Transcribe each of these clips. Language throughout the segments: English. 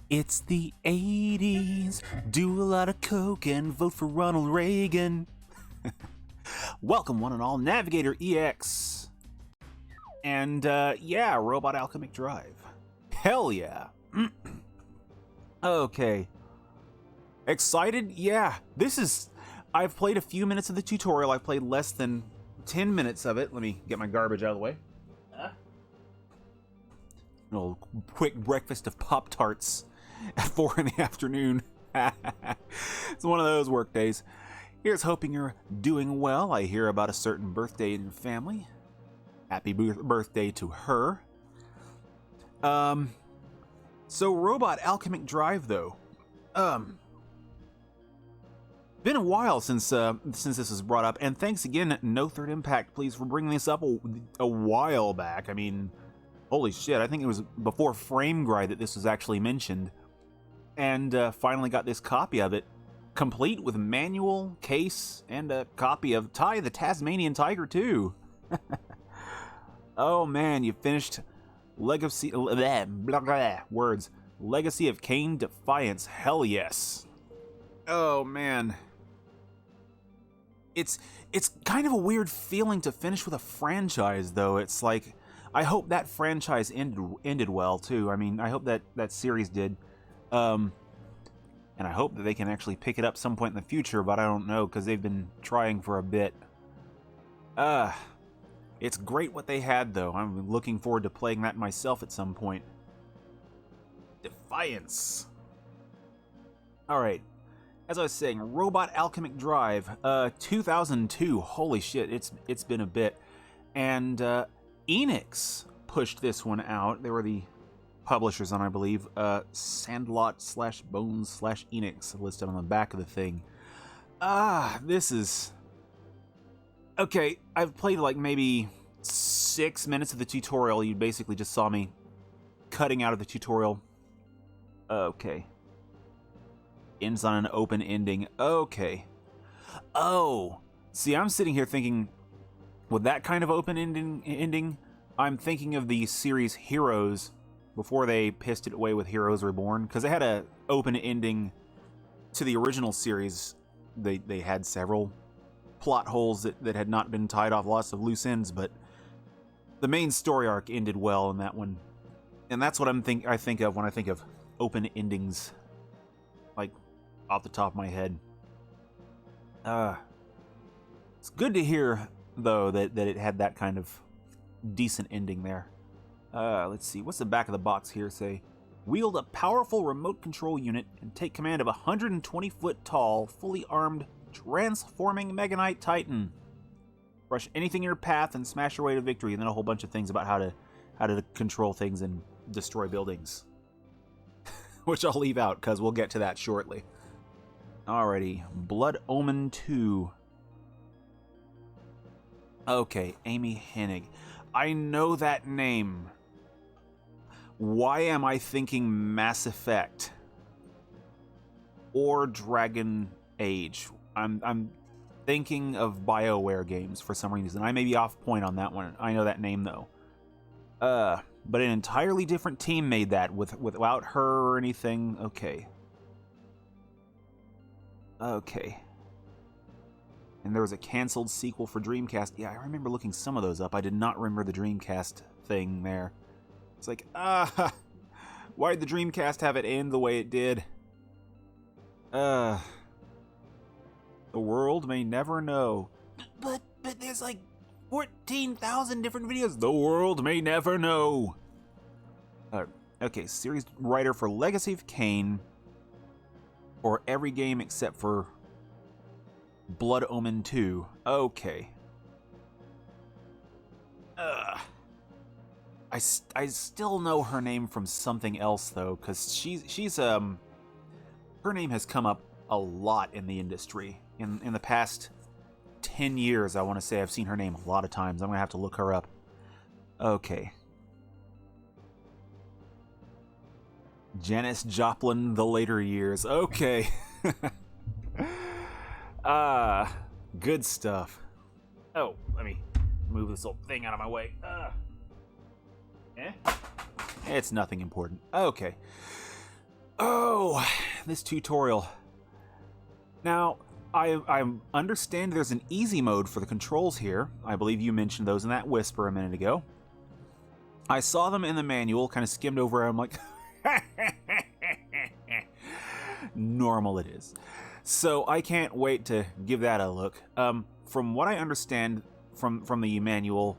It's the 80s, do a lot of coke and vote for Ronald Reagan. Welcome one and all, NavigatorEX. And yeah, Robot Alchemic Drive. Hell yeah. Okay. Excited? Yeah, I've played a few minutes of the tutorial. I've played less than 10 minutes of it. Let me get my garbage out of the way. A little quick breakfast of Pop-Tarts at 4 in the afternoon. It's one of those work days. Here's hoping you're doing well. I hear about a certain birthday in your family. Happy birthday to her. So Robot Alchemic Drive, though. Been a while since this was brought up, and thanks again, No Third Impact, please, for bringing this up a while back. I mean, holy shit, I think it was before Frame Grind that this was actually mentioned. And finally got this copy of it, complete with manual, case, and a copy of Ty the Tasmanian Tiger, too. Oh man, you finished Legacy... words. Legacy of Kain Defiance. Hell yes. Oh man. It's kind of a weird feeling to finish with a franchise, though. It's like, I hope that franchise ended well, too. I mean, I hope that series did. And I hope that they can actually pick it up some point in the future, but I don't know, because they've been trying for a bit. It's great what they had, though. I'm looking forward to playing that myself at some point. Defiance. Alright. As I was saying, Robot Alchemic Drive, 2002. Holy shit, it's been a bit. And Enix pushed this one out. They were the publishers on, I believe, Sandlot/Bones/Enix listed on the back of the thing. This is... Okay, I've played like maybe 6 minutes of the tutorial. You basically just saw me cutting out of the tutorial. Okay. Ends on an open ending. Okay. Oh! See, I'm sitting here thinking, with that kind of open ending, I'm thinking of the series Heroes, before they pissed it away with Heroes Reborn, because they had a open ending to the original series. They had several plot holes that had not been tied off, lots of loose ends, but the main story arc ended well in that one. And that's what I think of when I think of open endings, like off the top of my head. It's good to hear, though, that it had that kind of decent ending there. Let's see, what's the back of the box here say? Wield a powerful remote control unit and take command of a 120-foot tall, fully armed, transforming Mega Knight Titan. Brush anything in your path and smash your way to victory, and then a whole bunch of things about how to control things and destroy buildings. Which I'll leave out, because we'll get to that shortly. Alrighty, Blood Omen 2. Okay, Amy Hennig. I know that name. Why am I thinking Mass Effect? Or Dragon Age? I'm thinking of BioWare games for some reason. I may be off point on that one. I know that name, though. But an entirely different team made that without her or anything. Okay. Okay. And there was a canceled sequel for Dreamcast. Yeah, I remember looking some of those up. I did not remember the Dreamcast thing there. It's like, why did the Dreamcast have it end the way it did? The world may never know. But there's like 14,000 different videos. The world may never know. Okay, series writer for Legacy of Kain, or every game except for Blood Omen 2. Okay. I still know her name from something else, though, because she's her name has come up a lot in the industry. In the past 10 years, I want to say I've seen her name a lot of times. I'm going to have to look her up. Okay. Janis Joplin, The Later Years. Okay. Good stuff. Oh, let me move this little thing out of my way. It's nothing important. Okay. Oh, this tutorial. Now, I understand there's an easy mode for the controls here. I believe you mentioned those in that whisper a minute ago. I saw them in the manual, kind of skimmed over it. I'm like, normal it is. So I can't wait to give that a look. From what I understand from the manual,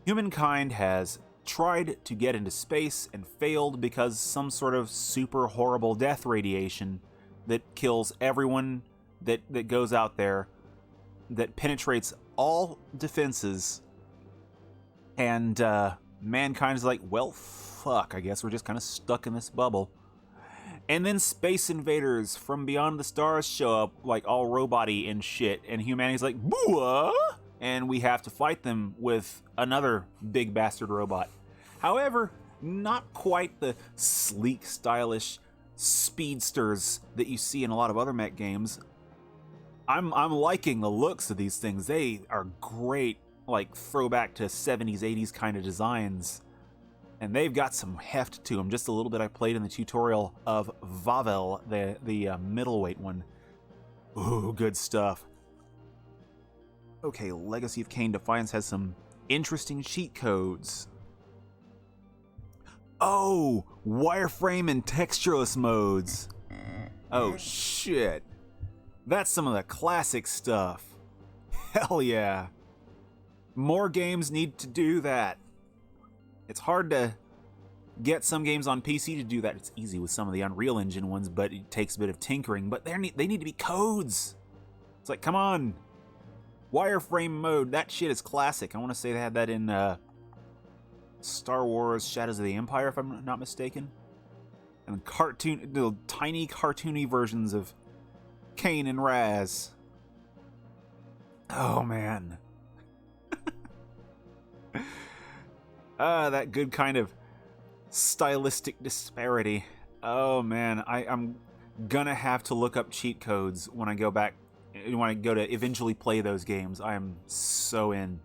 humankind has tried to get into space and failed because some sort of super horrible death radiation that kills everyone that goes out there, that penetrates all defenses, and mankind is like, well, fuck, I guess we're just kind of stuck in this bubble. And then space invaders from beyond the stars show up, like all robot-y and shit, and humanity's like, boo! And we have to fight them with another big bastard robot. However, not quite the sleek, stylish speedsters that you see in a lot of other mech games. I'm liking the looks of these things. They are great, like throwback to 70s, 80s kind of designs. And they've got some heft to them. Just a little bit I played in the tutorial of Vavel, the middleweight one. Ooh, good stuff. Okay, Legacy of Kain Defiance has some interesting cheat codes. Oh, wireframe and textureless modes. Oh, shit. That's some of the classic stuff. Hell yeah. More games need to do that. It's hard to get some games on PC to do that. It's easy with some of the Unreal Engine ones, but it takes a bit of tinkering. But they need to be codes. It's like, come on. Wireframe mode, that shit is classic. I want to say they had that in Star Wars Shadows of the Empire, if I'm not mistaken. And the tiny cartoony versions of Kain and Raz. Oh, man. That good kind of stylistic disparity. Oh, man. I'm gonna have to look up cheat codes when I go back, when I go to eventually play those games. I am so in.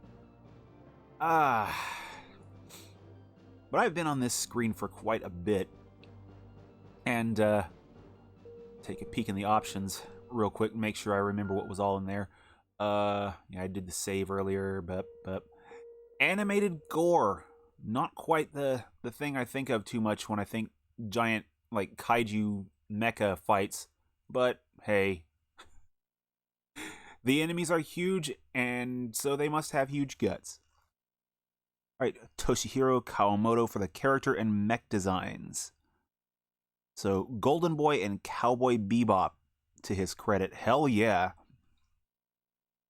But I've been on this screen for quite a bit. And, take a peek in the options real quick, make sure I remember what was all in there. Yeah, I did the save earlier, but animated gore. Not quite the thing I think of too much when I think giant, like, kaiju mecha fights. But, hey. The enemies are huge, and so they must have huge guts. Alright, Toshihiro Kawamoto for the character and mech designs. So, Golden Boy and Cowboy Bebop, to his credit. Hell yeah.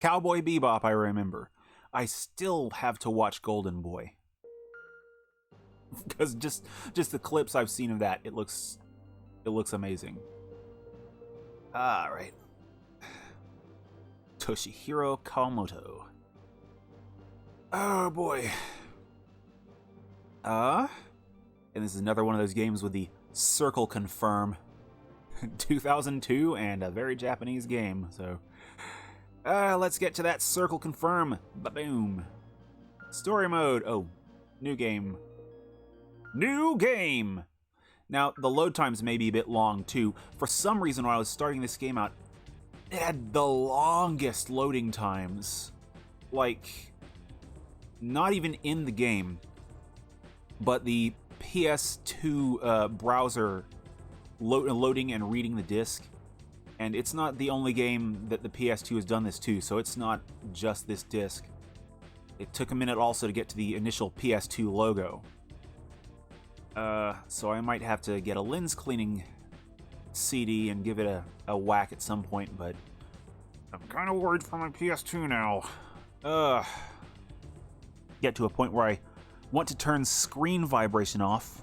Cowboy Bebop, I remember. I still have to watch Golden Boy. Because just the clips I've seen of that, it looks amazing. Alright. Toshihiro Kawamoto. Oh boy. And this is another one of those games with the circle confirm. 2002 and a very Japanese game, so let's get to that circle confirm. Ba-boom. Story mode. Oh, new game. New game! Now, the load times may be a bit long, too. For some reason, when I was starting this game out, it had the longest loading times. Like, not even in the game, but the PS2 browser loading and reading the disc. And it's not the only game that the PS2 has done this to, so it's not just this disc. It took a minute also to get to the initial PS2 logo. So I might have to get a lens cleaning CD and give it a whack at some point, but I'm kind of worried for my PS2 now. Get to a point where I want to turn screen vibration off.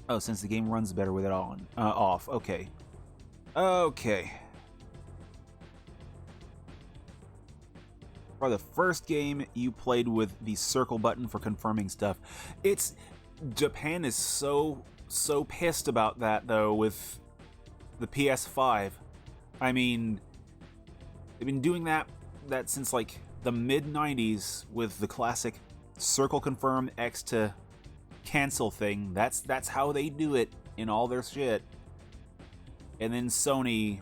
Oh, since the game runs better with it on off. Okay. Okay. For the first game you played with the circle button for confirming stuff. Japan is so pissed about that, though, with the PS5. I mean, they've been doing that since, like, the mid-90s with the classic circle confirm X to cancel thing. That's how they do it in all their shit. And then Sony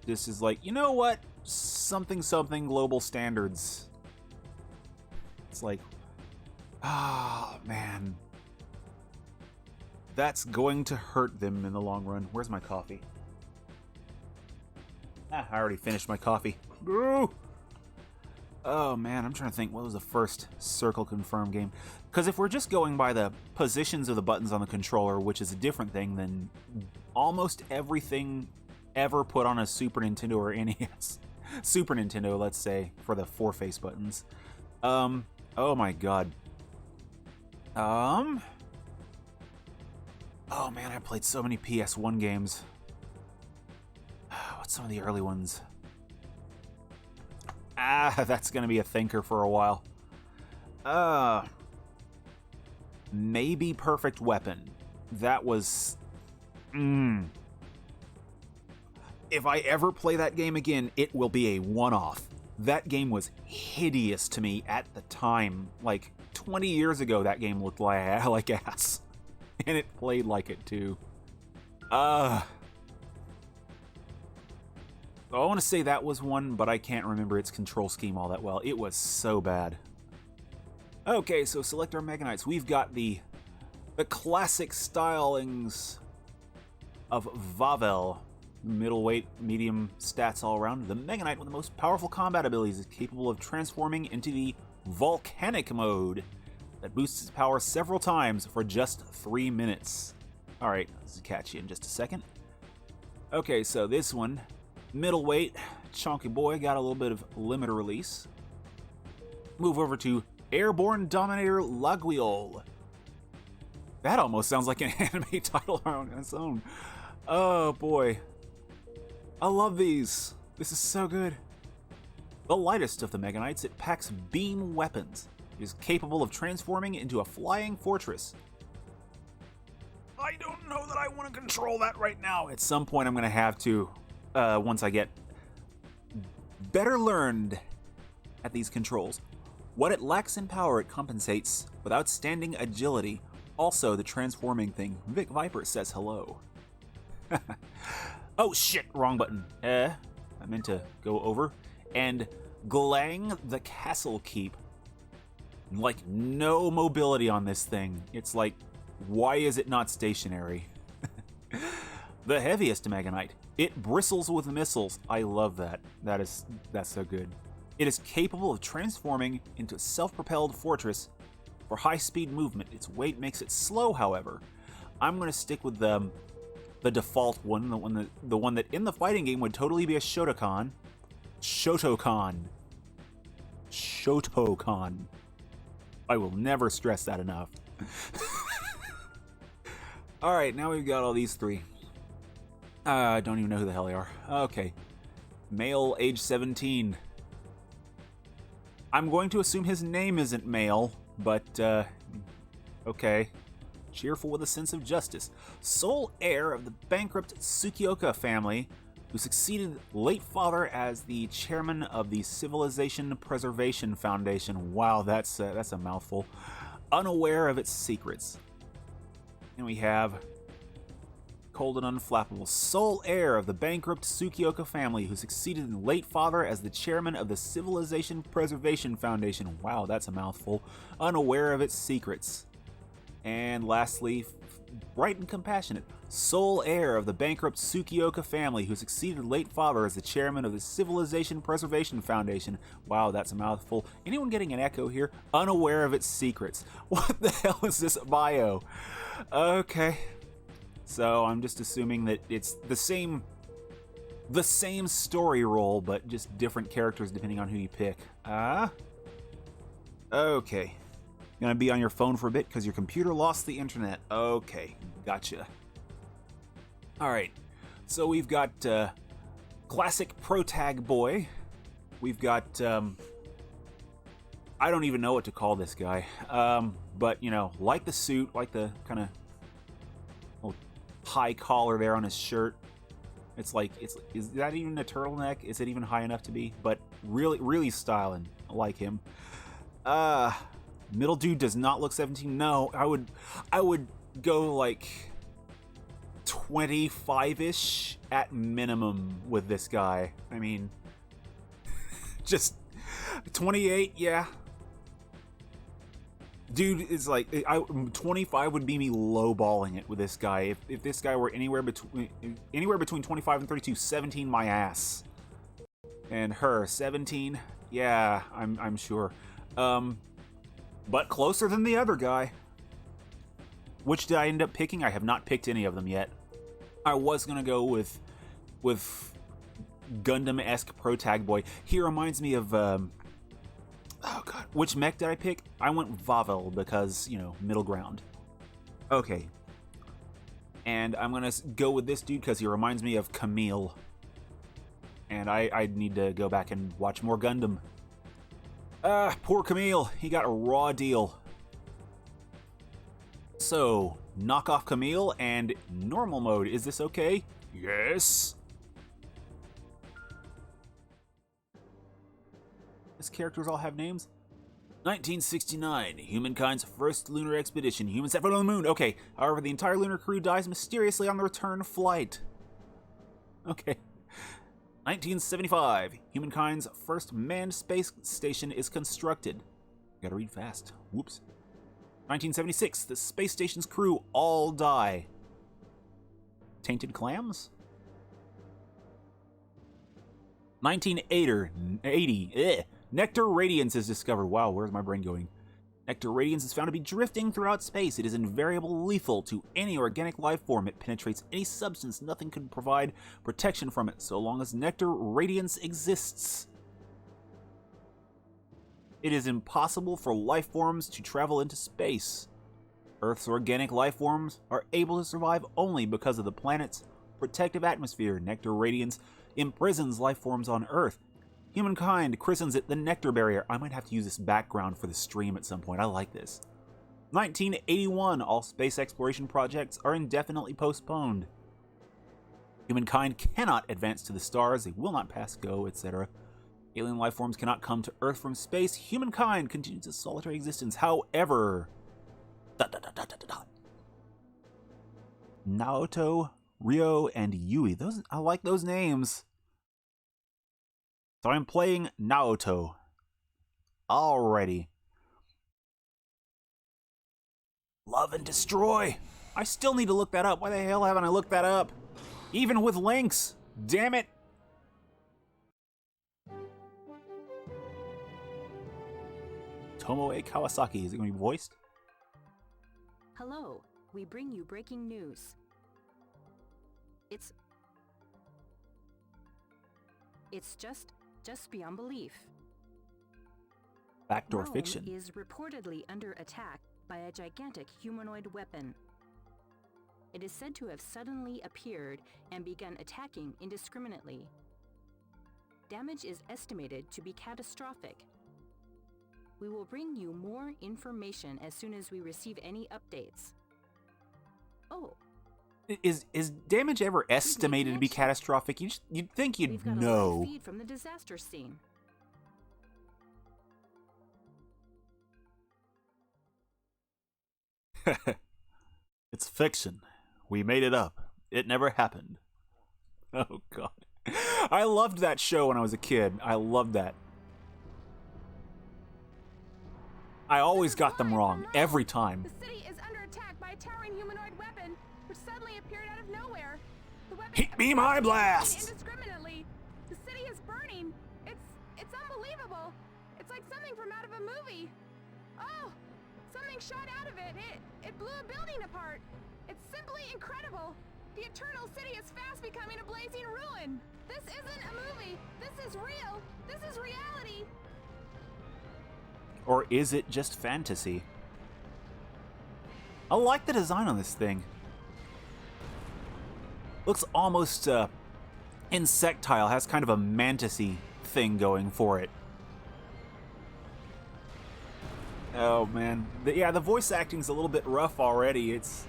just is like, you know what? Something global standards. It's like, man. That's going to hurt them in the long run. Where's my coffee? I already finished my coffee. Ooh. Oh man, I'm trying to think what was the first Circle Confirm game. Because if we're just going by the positions of the buttons on the controller, which is a different thing than almost everything ever put on a Super Nintendo or NES. Super Nintendo, let's say, for the 4-face buttons. Oh my god. Oh man, I played so many PS1 games. What's some of the early ones? That's gonna be a thinker for a while. Maybe Perfect Weapon. That was... If I ever play that game again, it will be a one-off. That game was hideous to me at the time. Like, 20 years ago, that game looked like ass. And it played like it, too. I want to say that was one, but I can't remember its control scheme all that well. It was so bad. Okay, so select our Mega Knights. We've got the classic stylings of Vavel. Middleweight, medium stats all around. The Mega Knight with the most powerful combat abilities is capable of transforming into the Volcanic mode that boosts its power several times for just 3 minutes. Alright, let's catch you in just a second. Okay, so this one, middleweight, chunky boy, got a little bit of limited release. Move over to Airborne Dominator Laguiole. That almost sounds like an anime title on its own. Oh boy. I love these. This is so good. The lightest of the Mega Knights, it packs beam weapons. It is capable of transforming into a flying fortress. I don't know that I want to control that right now. At some point I'm going to have to, once I get better learned at these controls. What it lacks in power, it compensates with outstanding agility. Also, the transforming thing. Vic Viper says hello. Oh shit, wrong button. I meant to go over. And Glang the Castle Keep. Like, no mobility on this thing. It's like, why is it not stationary? The heaviest Mega Knight. It bristles with missiles. I love that. That's so good. It is capable of transforming into a self-propelled fortress for high-speed movement. Its weight makes it slow, however. I'm going to stick with the default one, the one that in the fighting game would totally be a Shotokan. Shotokan. I will never stress that enough. Alright, now we've got all these three. I don't even know who the hell they are. Okay. Male, age 17. I'm going to assume his name isn't male, but, okay. Cheerful with a sense of justice. Sole heir of the bankrupt Tsukioka family, who succeeded late father as the chairman of the Civilization Preservation Foundation. Wow, that's a mouthful. Unaware of its secrets. And we have cold and unflappable. Sole heir of the bankrupt Tsukioka family, who succeeded in late father as the chairman of the Civilization Preservation Foundation. Wow, that's a mouthful. Unaware of its secrets. And lastly, bright and compassionate. Sole heir of the bankrupt Tsukioka family, who succeeded late father as the chairman of the Civilization Preservation Foundation. Wow, that's a mouthful. Anyone getting an echo here? Unaware of its secrets. What the hell is this bio? Okay. So I'm just assuming that it's the same story role, but just different characters depending on who you pick. Okay. Gonna be on your phone for a bit because your computer lost the internet. Okay, gotcha. Alright, so we've got classic Protag Boy. We've got, I don't even know what to call this guy. But, you know, like the suit, like the kind of high collar there on his shirt. It's like, is that even a turtleneck? Is it even high enough to be? But really, really styling. I like him. Middle dude does not look 17. No, I would go like 25-ish at minimum with this guy. I mean, just 28, yeah. Dude is like, 25 would be me lowballing it with this guy. If this guy were anywhere between 25 and 32, 17 my ass. And her 17, yeah, I'm sure. But closer than the other guy. Which did I end up picking? I have not picked any of them yet. I was gonna go with Gundam-esque Pro Tag Boy. He reminds me of oh god, which mech did I pick? I went Vavel because, you know, middle ground. Okay. And I'm gonna go with this dude because he reminds me of Camille. And I need to go back and watch more Gundam. Poor Camille. He got a raw deal. So, knock off Camille and normal mode. Is this okay? Yes. These characters all have names. 1969, humankind's first lunar expedition. Humans set foot on the moon. Okay, however, the entire lunar crew dies mysteriously on the return flight. Okay. 1975, humankind's first manned space station is constructed. Gotta read fast. Whoops. 1976, the space station's crew all die. Tainted clams? 1980, Nectar radiance is discovered. Wow, where's my brain going? Nectar radiance is found to be drifting throughout space. It is invariably lethal to any organic life form. It penetrates any substance. Nothing can provide protection from it so long as nectar radiance exists. It is impossible for life forms to travel into space. Earth's organic life forms are able to survive only because of the planet's protective atmosphere. Nectar radiance imprisons life forms on Earth. Humankind christens it the Nectar Barrier. I might have to use this background for the stream at some point. I like this. 1981, all space exploration projects are indefinitely postponed. Humankind cannot advance to the stars. They will not pass go, etc. Alien life forms cannot come to Earth from space. Humankind continues a solitary existence. However, Naoto, Ryo, and Yui. I like those names. So I'm playing Naoto. Alrighty. Love and Destroy. I still need to look that up. Why the hell haven't I looked that up? Even with links. Damn it. Tomoe Kawasaki. Is it going to be voiced? Hello. We bring you breaking news. It's just beyond belief. Backdoor Rome fiction. Is reportedly under attack by a gigantic humanoid weapon. It is said to have suddenly appeared and begun attacking indiscriminately. Damage is estimated to be catastrophic. We will bring you more information as soon as we receive any updates. Oh. Is damage ever estimated to be catastrophic? You'd think you'd We've got know. a live feed from the disaster scene. It's fiction. We made it up. It never happened. Oh god. I loved that show when I was a kid. I loved that. I always got them wrong every time. The city is under attack by a towering humanoid weapon, which suddenly appeared out of nowhere. The weapon Heat beam eye blast! Indiscriminately. The city is burning. It's unbelievable. It's like something from out of a movie. Oh, something shot out of it. It blew a building apart. It's simply incredible. The eternal city is fast becoming a blazing ruin. This isn't a movie. This is real. This is reality. Or is it just fantasy? I like the design on this thing. Looks almost insectile, has kind of a mantis-y thing going for it. Oh man. The voice acting's a little bit rough already. It's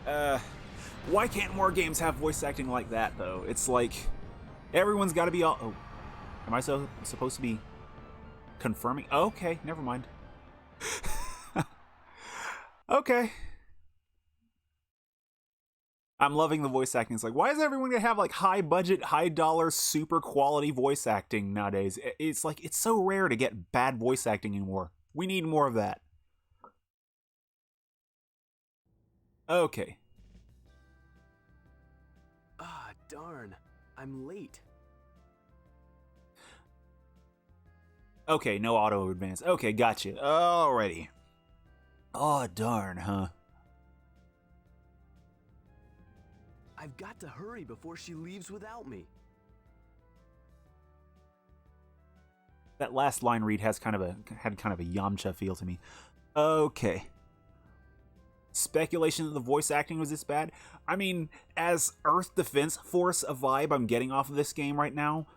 why can't more games have voice acting like that though? It's like everyone's got to be all am I supposed to be confirming? Okay, never mind. Okay. I'm loving the voice acting. It's like, why is everyone gonna have like high budget, high dollar, super quality voice acting nowadays? It's like, it's so rare to get bad voice acting anymore. We need more of that. Okay. Ah, darn. I'm late. Okay, no auto advance. Okay, gotcha. Alrighty. Oh, darn, huh? I've got to hurry before she leaves without me. That last line read had kind of a Yamcha feel to me. Okay. Speculation that the voice acting was this bad? I mean, as Earth Defense Force a vibe I'm getting off of this game right now,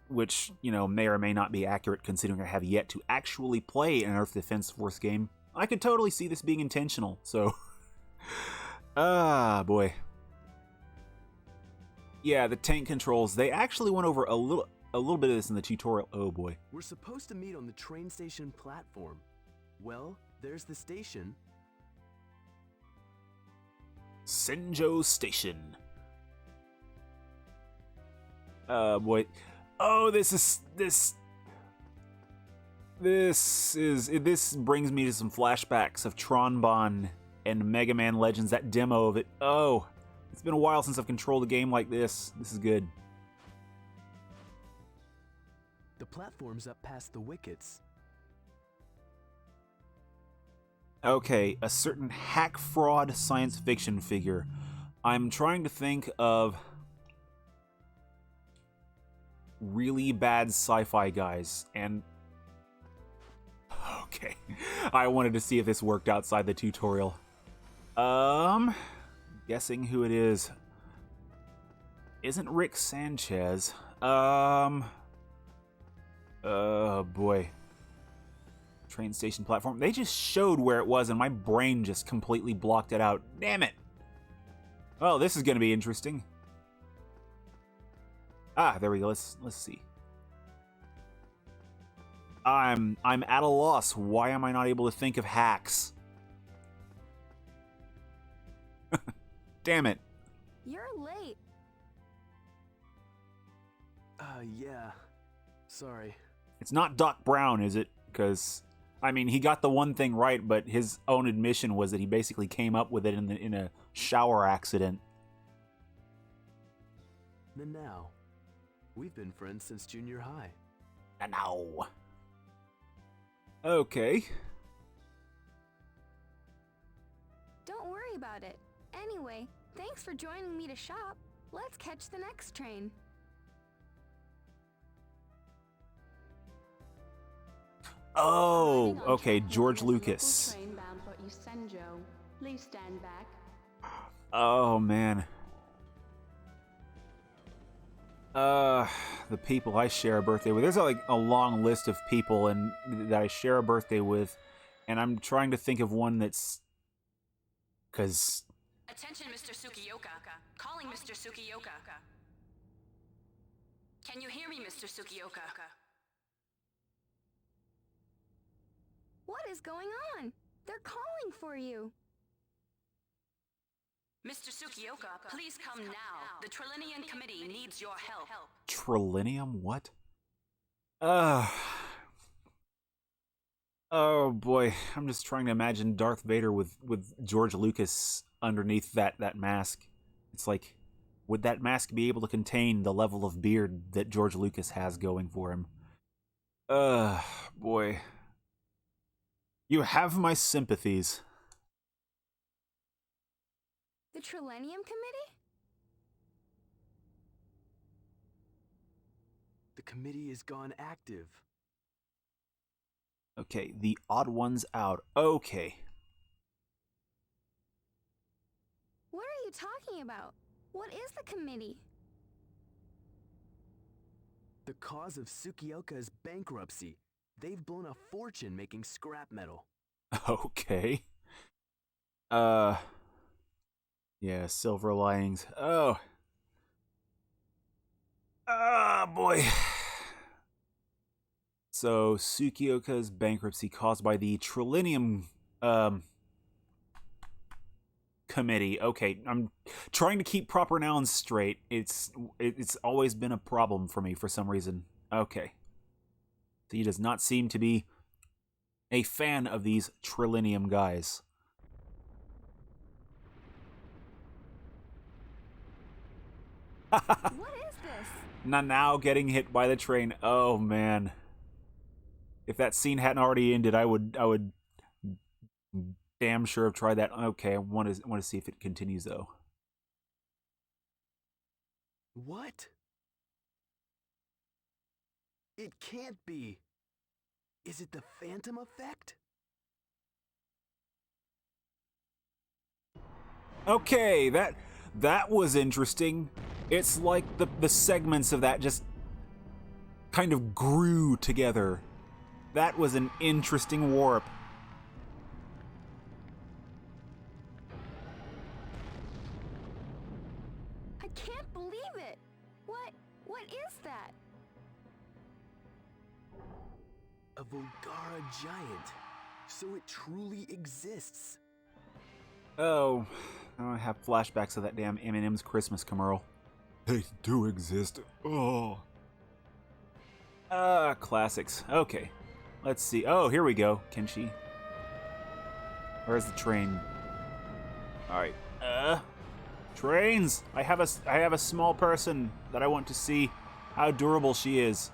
which, you know, may or may not be accurate considering I have yet to actually play an Earth Defense Force game, I could totally see this being intentional, so... ah, boy. Yeah, the tank controls, they actually went over a little bit of this in the tutorial. Oh boy. We're supposed to meet on the train station platform. Well, there's the station. Senjo Station. Boy. Oh, this brings me to some flashbacks of Tronbon and Mega Man Legends, that demo of it. Oh, it's been a while since I've controlled a game like this. This is good. The platform's up past the wickets. Okay, a certain hack fraud science fiction figure. I'm trying to think of really bad sci-fi guys, and okay, I wanted to see if this worked outside the tutorial. Guessing who it is. Isn't Rick Sanchez. Boy. Train station platform. They just showed where it was and my brain just completely blocked it out. Damn it. Well, this is going to be interesting. Ah, there we go. Let's see. I'm at a loss. Why am I not able to think of hacks? Damn it. You're late. Yeah. Sorry. It's not Doc Brown, is it? Because, I mean, he got the one thing right, but his own admission was that he basically came up with it in a shower accident. Now, we've been friends since junior high. Now. Okay. Don't worry about it. Anyway, thanks for joining me to shop. Let's catch the next train. Oh, okay, George Lucas. Train bound for Isenjo. Please stand back. Oh, man. The people I share a birthday with. There's like a long list of people that I share a birthday with, and I'm trying to think of one that's... Because... Attention, Mr. Sukioka. Calling Mr. Sukioka. Can you hear me, Mr. Sukioka? What is going on? They're calling for you. Mr. Sukioka, please come now. The Trilinian Committee needs your help. Trilinium? What? Oh boy, I'm just trying to imagine Darth Vader with George Lucas underneath that mask. It's like, would that mask be able to contain the level of beard that George Lucas has going for him? Boy. You have my sympathies. The Trilenium Committee? The committee has gone active. Okay, the odd one's out. Okay. What are you talking about? What is the committee? The cause of Tsukioka's bankruptcy. They've blown a fortune making scrap metal. Okay. Yeah, silver linings. Oh. Ah, boy. So, Tsukioka's bankruptcy caused by the Trilinium, committee. Okay, I'm trying to keep proper nouns straight. It's always been a problem for me for some reason. Okay. So he does not seem to be a fan of these Trilinium guys. What is this? Now getting hit by the train. Oh man. If that scene hadn't already ended, I would damn sure have tried that. Okay, I want to see if it continues though. What? It can't be. Is it the phantom effect? Okay, that was interesting. It's like the segments of that just kind of grew together. That was an interesting warp. I can't believe it. What is that? A Volgara giant. So it truly exists. Oh, I have flashbacks of that damn M&M's Christmas commercial. They do exist. Oh. Classics. Okay. Let's see. Oh, here we go. Kenshi. Where's the train? Alright. Trains! I have a small person that I want to see how durable she is.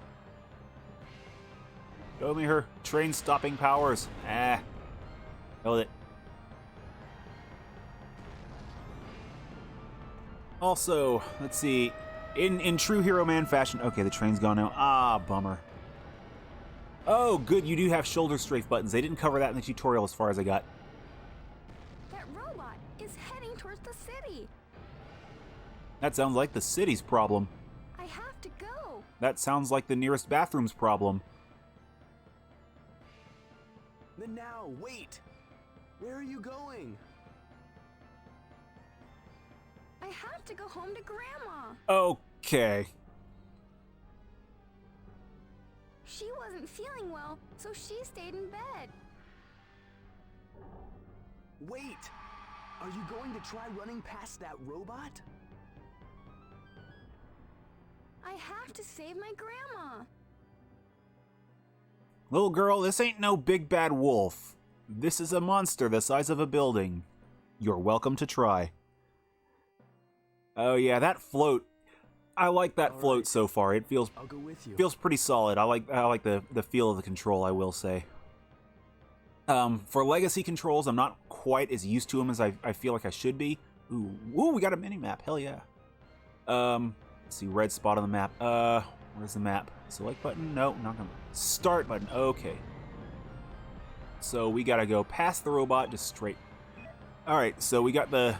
Show me her train stopping powers. Hell with it. Also, let's see. In true Hero Man fashion. Okay, the train's gone now. Ah, bummer. Oh, good, you do have shoulder strafe buttons. They didn't cover that in the tutorial as far as I got. That robot is heading towards the city. That sounds like the city's problem. I have to go. That sounds like the nearest bathroom's problem. Now, wait! Where are you going? I have to go home to Grandma. Okay. She wasn't feeling well, so she stayed in bed. Wait! Are you going to try running past that robot? I have to save my grandma. Little girl, this ain't no big bad wolf. This is a monster the size of a building. You're welcome to try. Oh yeah, that float. I like that float so far. It feels I'll go with you. feels pretty solid. I like the feel of the control, I will say. For legacy controls, I'm not quite as used to them as I feel like I should be. Ooh, we got a mini map. Hell yeah. Let's see, red spot on the map. Where's the map? Select button? No, not gonna. Start button. Okay. So we gotta go past the robot, just straight. Alright, so we got the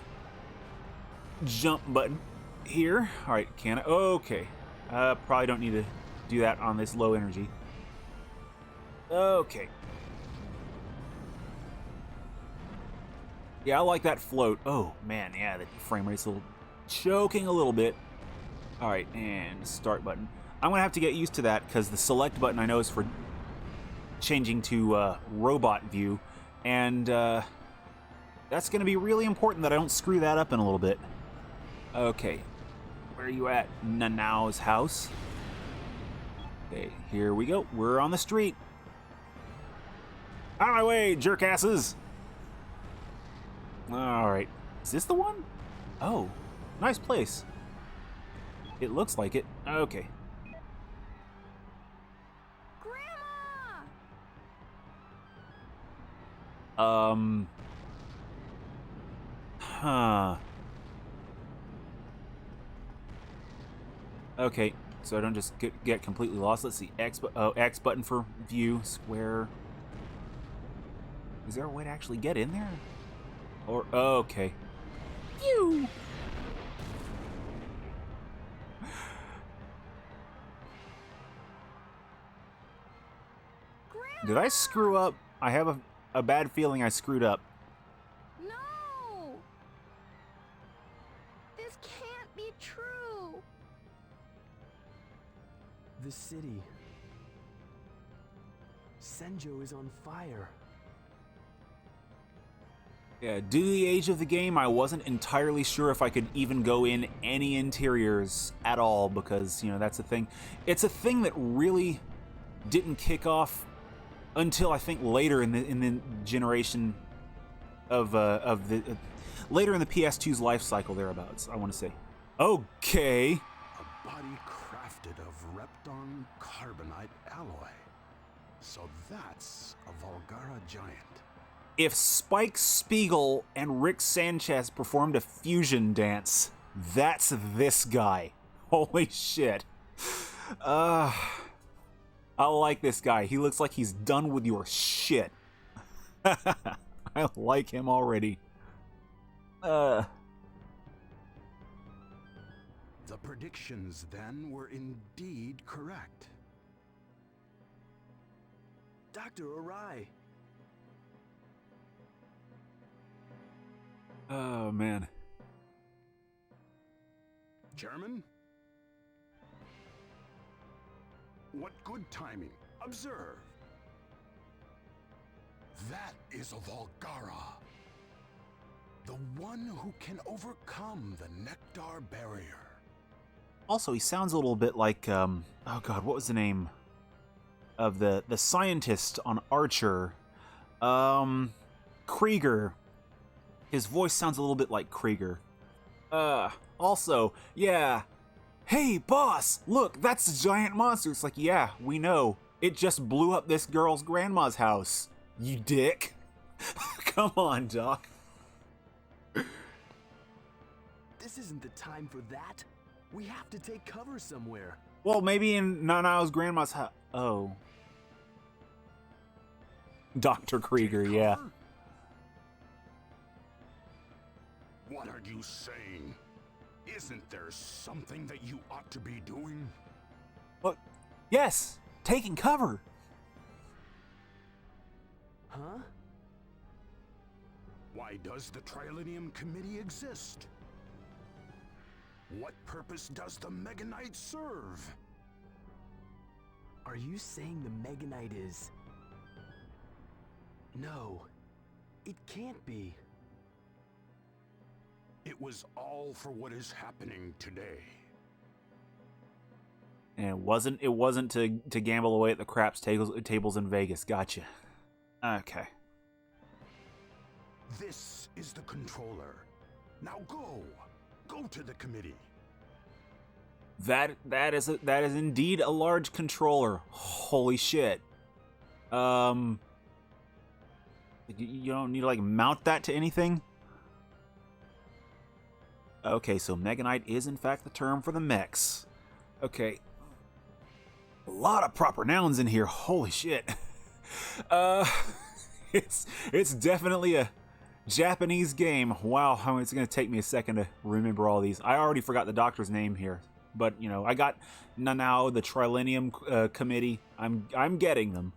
jump button here. Alright, can I? Okay. Probably don't need to do that on this low energy. Okay. Yeah, I like that float. Oh, man, yeah, the frame rate's a little choking a little bit. Alright, and start button. I'm going to have to get used to that, because the select button I know is for changing to robot view, and that's going to be really important that I don't screw that up in a little bit. Okay, where are you at? Nanao's house. Okay, here we go. We're on the street. Out of my way, jerkasses! Alright, is this the one? Oh, nice place. It looks like it. Okay. Grandma! Huh. Okay, so I don't just get completely lost. Let's see, X button for view, square. Is there a way to actually get in there? Or, oh, okay. Phew! Did I screw up? I have a bad feeling I screwed up. No! This can't be true. The city. Senjo is on fire. Yeah, due to the age of the game, I wasn't entirely sure if I could even go in any interiors at all, because, you know, that's a thing. It's a thing that really didn't kick off until I think later in the generation of the later in the PS2's life cycle, thereabouts, I want to say. Okay. A body crafted of Repton carbonite alloy. So that's a Volgara giant. If Spike Spiegel and Rick Sanchez performed a fusion dance, that's this guy. Holy shit. I like this guy. He looks like he's done with your shit. I like him already. The predictions then were indeed correct. Dr. R.A.D. Oh, man. Chairman? What good timing. Observe. That is a Volgara. The one who can overcome the nectar barrier. Also, he sounds a little bit like, oh god, what was the name of the scientist on Archer? Krieger. His voice sounds a little bit like Krieger. Also, yeah. Hey, boss, look, that's a giant monster. It's like, yeah, we know. It just blew up this girl's grandma's house. You dick. Come on, Doc. This isn't the time for that. We have to take cover somewhere. Well, maybe in Nanao's grandma's house. Oh. Dr. Krieger, yeah. What are you saying? Isn't there something that you ought to be doing? What? Yes, taking cover. Huh? Why does the Trilinium Committee exist? What purpose does the Meganite serve? Are you saying the Meganite is... No, it can't be. It was all for what is happening today. And it wasn't to gamble away at the craps tables in Vegas. Gotcha. Okay. This is the controller. Now go. Go to the committee. That is indeed a large controller. Holy shit. You don't need to like mount that to anything? Okay, so Meganite is in fact the term for the mechs. Okay. A lot of proper nouns in here. Holy shit. It's definitely a Japanese game. Wow, it's going to take me a second to remember all these. I already forgot the doctor's name here, but you know, I got Nanao, the Trilinium Committee. I'm getting them.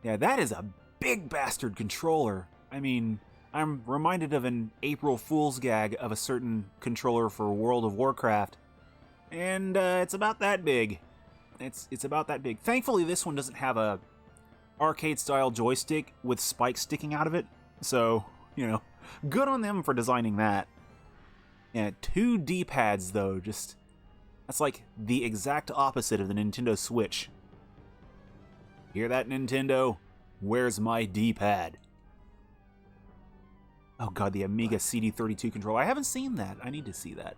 Yeah, that is a big bastard controller. I mean, I'm reminded of an April Fool's gag of a certain controller for World of Warcraft, and it's about that big. It's about that big. Thankfully, this one doesn't have a arcade-style joystick with spikes sticking out of it, so, you know, good on them for designing that. Yeah, 2 D-pads, though, that's like the exact opposite of the Nintendo Switch. Hear that, Nintendo? Where's my D-pad? Oh god, the Amiga CD32 controller. I haven't seen that. I need to see that.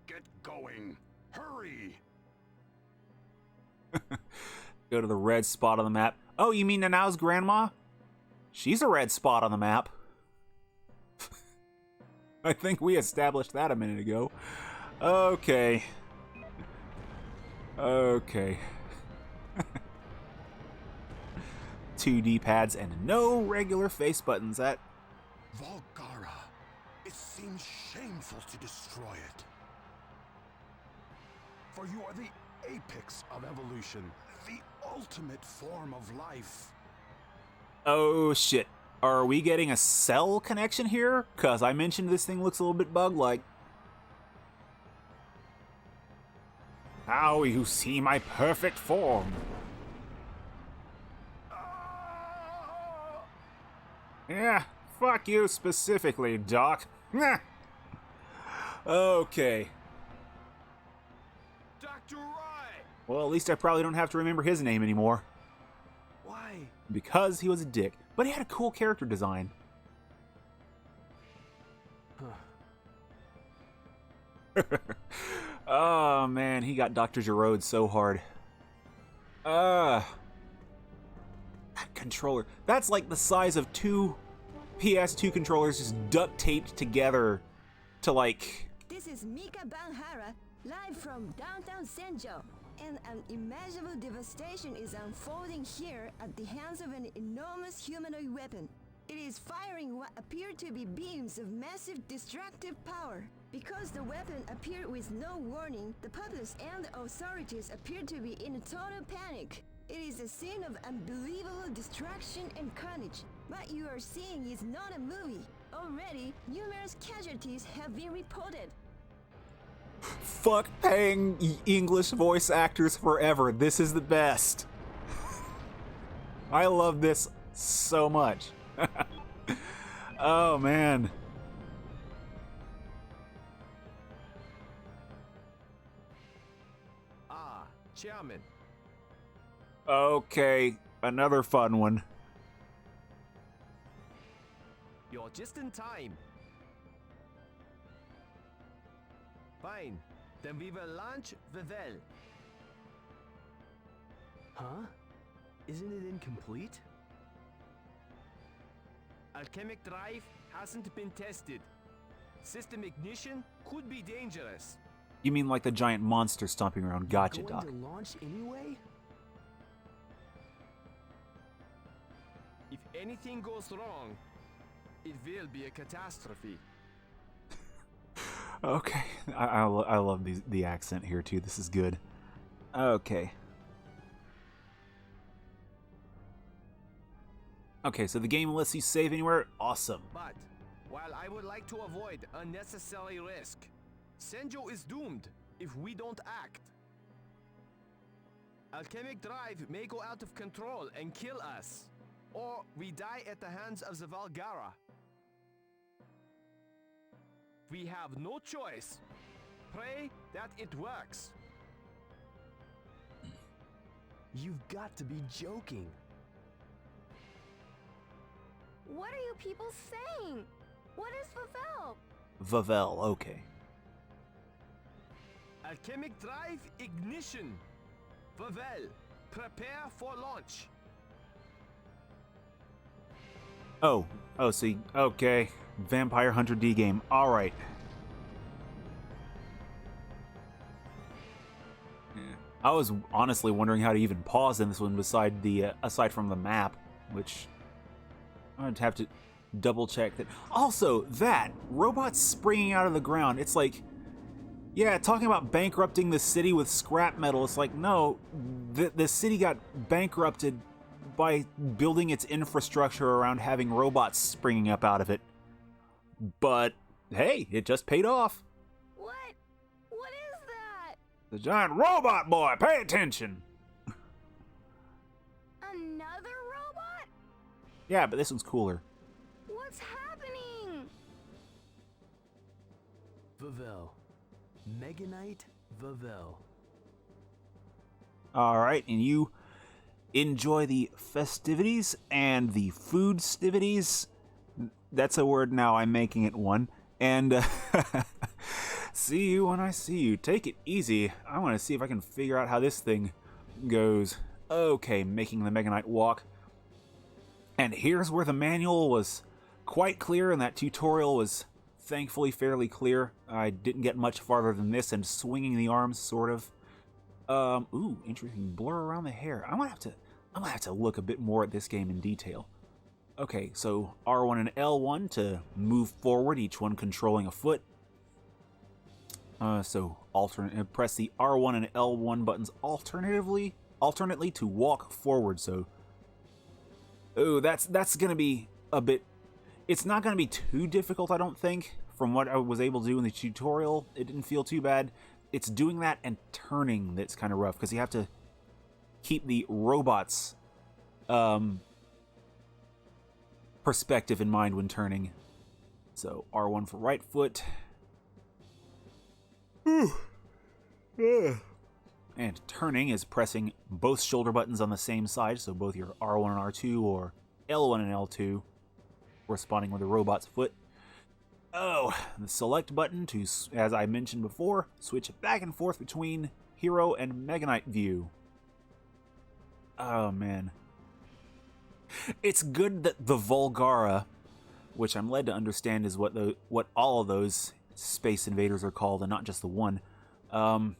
Get going. Hurry. Go to the red spot on the map. Oh, you mean Nanao's grandma? She's a red spot on the map. I think we established that a minute ago. Okay. Okay. 2 D-pads and no regular face buttons. That... Volgara. It seems shameful to destroy it. For you are the apex of evolution, the ultimate form of life. Oh shit. Are we getting a cell connection here? Cause I mentioned this thing looks a little bit bug-like. Now you see my perfect form. Yeah, fuck you specifically, Doc. Okay. Dr. Roy! Well, at least I probably don't have to remember his name anymore. Why? Because he was a dick. But he had a cool character design. Oh, man, he got Dr. Giroud so hard. That controller. That's like the size of two PS2 controllers just duct taped together to like... This is Mika Banhara, live from downtown Senjo. And an unimaginable devastation is unfolding here at the hands of an enormous humanoid weapon. It is firing what appear to be beams of massive destructive power. Because the weapon appeared with no warning, the public and the authorities appear to be in total panic. It is a scene of unbelievable destruction and carnage. What you are seeing is not a movie. Already, numerous casualties have been reported. Fuck paying English voice actors forever. This is the best. I love this so much. Oh, man. Ah, Chairman. Okay, another fun one. You're just in time. Fine. Then we will launch the well. Huh? Isn't it incomplete? Alchemic Drive hasn't been tested. System ignition could be dangerous. You mean like the giant monster stomping around? Gotcha, Going Doc. to launch anyway? If anything goes wrong, it will be a catastrophe. Okay, I love the accent here too. This is good. Okay. Okay, so the game lets you save anywhere. Awesome. But while I would like to avoid unnecessary risk, Senjo is doomed if we don't act. Alchemic Drive may go out of control and kill us, or we die at the hands of the Volgara. We have no choice. Pray that it works. You've got to be joking. What are you people saying? What is Favel? Vavel, okay. Alchemic Drive ignition. Favel, prepare for launch. Oh, see, okay. Vampire Hunter D game. All right. Yeah. I was honestly wondering how to even pause in this one aside from the map, which I'd have to double check that. Also, that robots springing out of the ground. It's like, yeah, talking about bankrupting the city with scrap metal. It's like, no, the city got bankrupted by building its infrastructure around having robots springing up out of it. But hey, it just paid off. What? What is that? The giant robot boy, pay attention. Another robot? Yeah, but this one's cooler. What's happening? Vavel. Meganite Vavel. All right, and you enjoy the festivities and the foodstivities. That's a word now, I'm making it one. And see you when I see you. Take it easy. I want to see if I can figure out how this thing goes. Okay, making the Mega Knight walk. And here's where the manual was quite clear and that tutorial was thankfully fairly clear. I didn't get much farther than this and swinging the arms, sort of. Ooh, interesting blur around the hair. I'm gonna have to look a bit more at this game in detail. Okay, so R1 and L1 to move forward, each one controlling a foot. So press the R1 and L1 buttons alternately to walk forward. So, oh, that's gonna be a bit. It's not gonna be too difficult, I don't think. From what I was able to do in the tutorial, it didn't feel too bad. It's doing that and turning that's kind of rough because you have to keep the robots perspective in mind when turning. So R1 for right foot. And turning is pressing both shoulder buttons on the same side, so both your R1 and R2 or L1 and L2, corresponding with the robot's foot. Oh, the select button to, as I mentioned before, switch back and forth between Hero and Mega Knight view. Oh man. It's good that the Volgara, which I'm led to understand is what all of those space invaders are called, and not just the one. At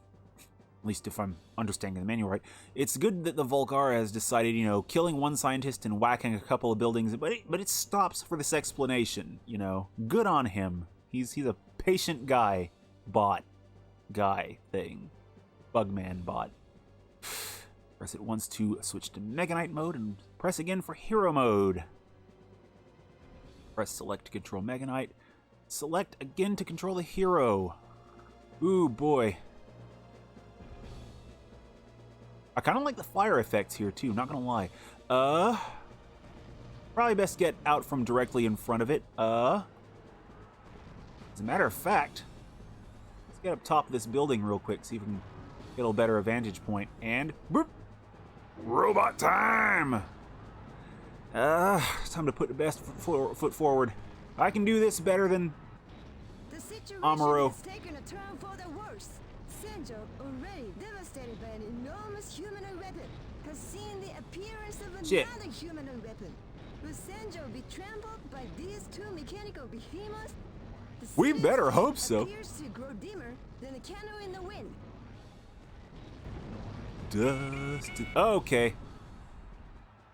least if I'm understanding the manual right. It's good that the Volgara has decided, you know, killing one scientist and whacking a couple of buildings, but it stops for this explanation, you know. Good on him. He's a patient guy. Thing. Bugman bot. Press it once to switch to Mega Knight mode, and press again for Hero mode. Press select to control Mega Knight. Select again to control the Hero. Ooh, boy. I kind of like the fire effects here, too, not gonna lie. Probably best get out from directly in front of it. As a matter of fact, let's get up top of this building real quick, see if we can get a little better vantage point. And, boop! Robot time! Time to put the best foot forward. I can do this better than The situation Amuro. has taken a turn for the worse. Senjo, already devastated by an enormous humanoid weapon, has seen the appearance of Shit. another humanoid weapon. Will Senjo be trampled by these two mechanical behemoths? The We city's better light hope so. appears to grow dimmer than a candle in the wind. Dust. Okay.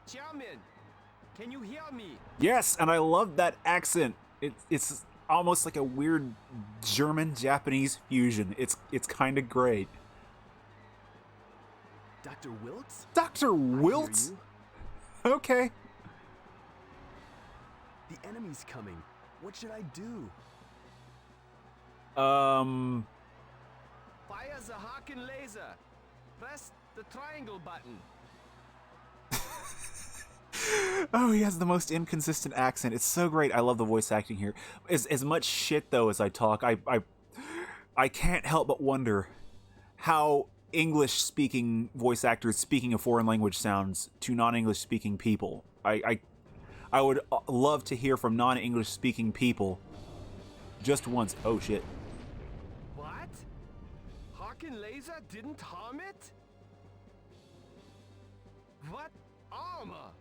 Chairman, can you hear me? Yes, and I love that accent. It's almost like a weird German-Japanese fusion. It's kind of great. Dr. Wiltz? Dr. Wiltz? You? Okay. The enemy's coming. What should I do? Fire the Harken laser. Press the triangle button. Oh, he has the most inconsistent accent. It's so great. I love the voice acting here. As much shit though as I talk, I can't help but wonder how English-speaking voice actors speaking a foreign language sounds to non-English speaking people. I would love to hear from non-English speaking people just once. Oh shit. What? Harken laser didn't harm it? What armor?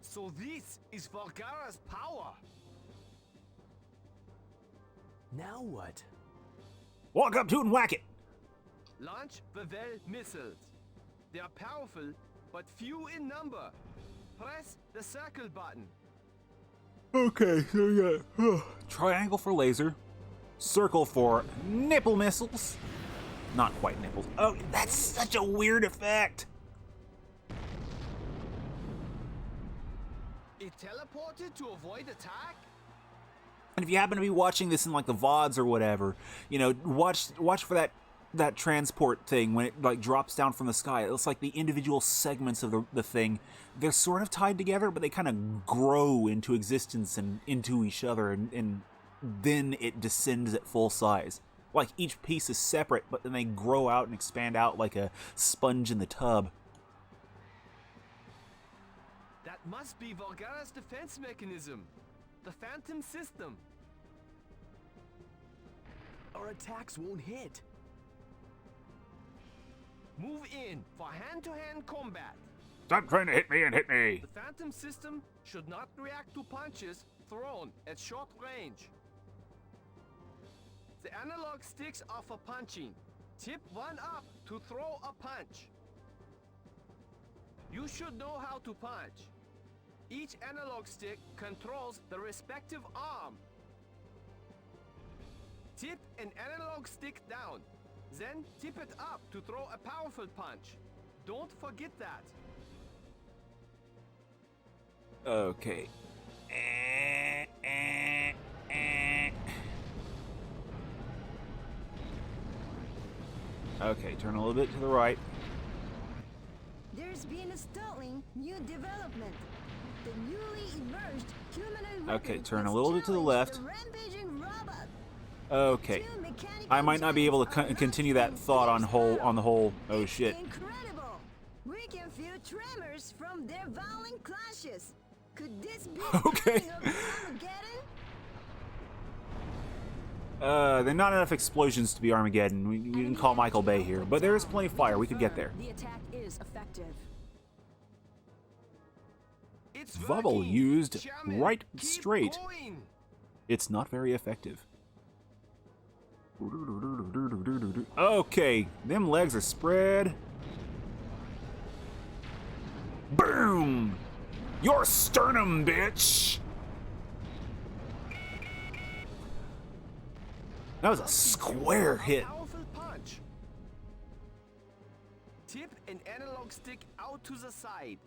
So this is Volgara's power. Now what? Walk up to it and whack it. Launch Bevel missiles. They are powerful, but few in number. Press the circle button. Okay, so we got triangle for laser, circle for nipple missiles. Not quite nipples. Oh, that's such a weird effect. It teleported to avoid attack? And if you happen to be watching this in like the VODs or whatever, you know, watch for that transport thing when it like drops down from the sky. It looks like the individual segments of the thing, they're sort of tied together, but they kind of grow into existence and into each other, and then it descends at full size. Like each piece is separate, but then they grow out and expand out like a sponge in the tub. That must be Volgara's defense mechanism. The Phantom System. Our attacks won't hit. Move in for hand-to-hand combat. Stop trying to hit me and hit me. The Phantom System should not react to punches thrown at short range. The analog sticks are for punching. Tip one up to throw a punch. You should know how to punch. Each analog stick controls the respective arm. Tip an analog stick down, then tip it up to throw a powerful punch. Don't forget that. Okay. Okay, turn a little bit to the right. There's been a startling new development. the newly emerged humanoid Okay, weapon turn a has little bit to the challenged left. the rampaging robot. Okay. Two mechanical I might not be able to giants are continue that locked in thought on fierce whole battle. on the whole. Oh It's shit. incredible. We can feel tremors from their violent clashes. Could this be Okay. the coming of Armageddon? There are not enough explosions to be Armageddon. We didn't call Michael Bay here, but there is plenty of fire. We could get there. The attack is effective. It's Vubble working. used Chairman, right keep straight. going. It's not very effective. Okay, them legs are spread. Boom! Your sternum, bitch! That was a square hit. Powerful punch. Tip an analog stick out to the side,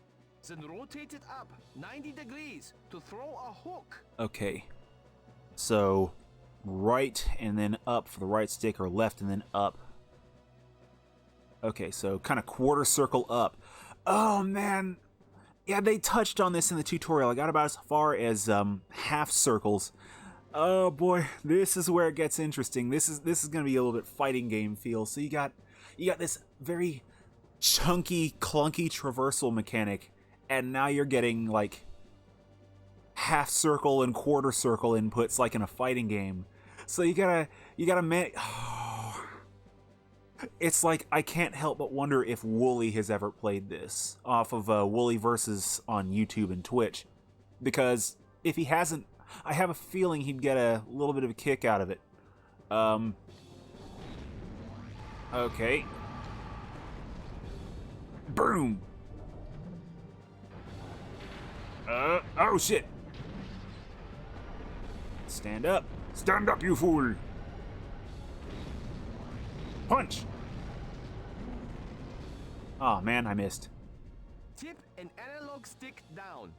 then rotate it up 90 degrees to throw a hook. Okay, so right and then up for the right stick, or left and then up. Okay, so kind of quarter circle up. Oh man, yeah, they touched on this in the tutorial. I got about as far as half circles. Oh boy, this is where it gets interesting. This is gonna be a little bit fighting game feel. So you got this very chunky, clunky traversal mechanic, and now you're getting like half circle and quarter circle inputs like in a fighting game. So you gotta it's like I can't help but wonder if Wooly has ever played this off of Wooly Versus on YouTube and Twitch, because if he hasn't, I have a feeling he'd get a little bit of a kick out of it. Okay. Boom. Oh shit. Stand up. Stand up, you fool. Punch. Oh man, I missed. Tip an analog stick down,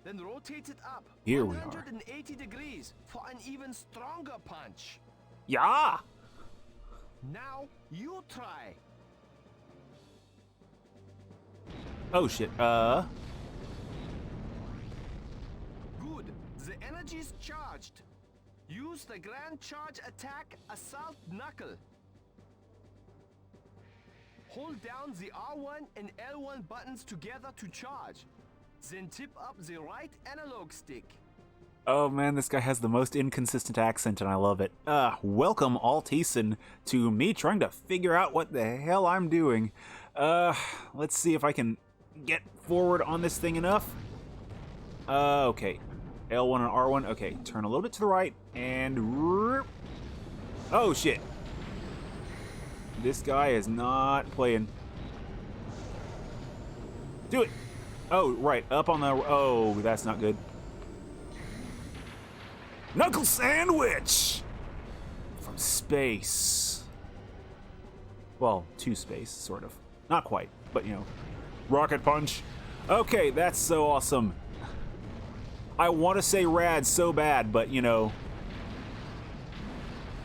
then rotate it up Here we are. 180 degrees for an even stronger punch. Yeah. Now you try. Oh shit. Good. The energy's charged. Use the grand charge attack assault knuckle. Hold down the R1 and L1 buttons together to charge. Then tip up the right analog stick. Oh man, this guy has the most inconsistent accent and I love it. Welcome, Alteason, to me trying to figure out what the hell I'm doing. Let's see if I can get forward on this thing enough. Okay. L1 and R1. Okay, turn a little bit to the right and... Oh shit. This guy is not playing. Do it. Oh, right. Up on the... Oh, that's not good. Knuckle sandwich! From space. Well, to space, sort of. Not quite, but you know. Rocket punch. Okay, that's so awesome. I want to say rad so bad, but you know.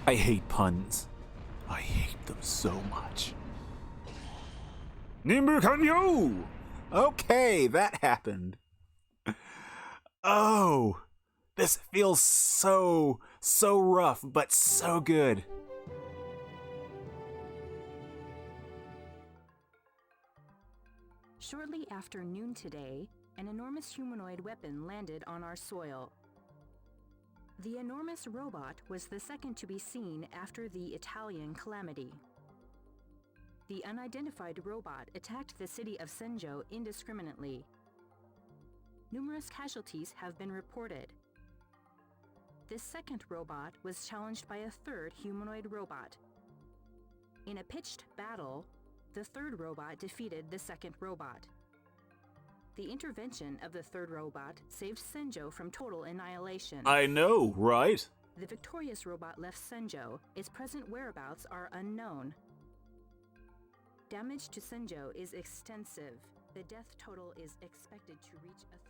I hate puns. I hate them so much. Nimbu Kanyo! Okay, that happened. Oh, this feels so rough, but so good. Shortly after noon today, an enormous humanoid weapon landed on our soil. The enormous robot was the second to be seen after the Italian calamity. The unidentified robot attacked the city of Senjo indiscriminately. Numerous casualties have been reported. This second robot was challenged by a third humanoid robot. In a pitched battle, the third robot defeated the second robot. The intervention of the third robot saved Senjo from total annihilation. I know, right? The victorious robot left Senjo. Its present whereabouts are unknown. Damage to Senjo is extensive. The death total is expected to reach 1,000.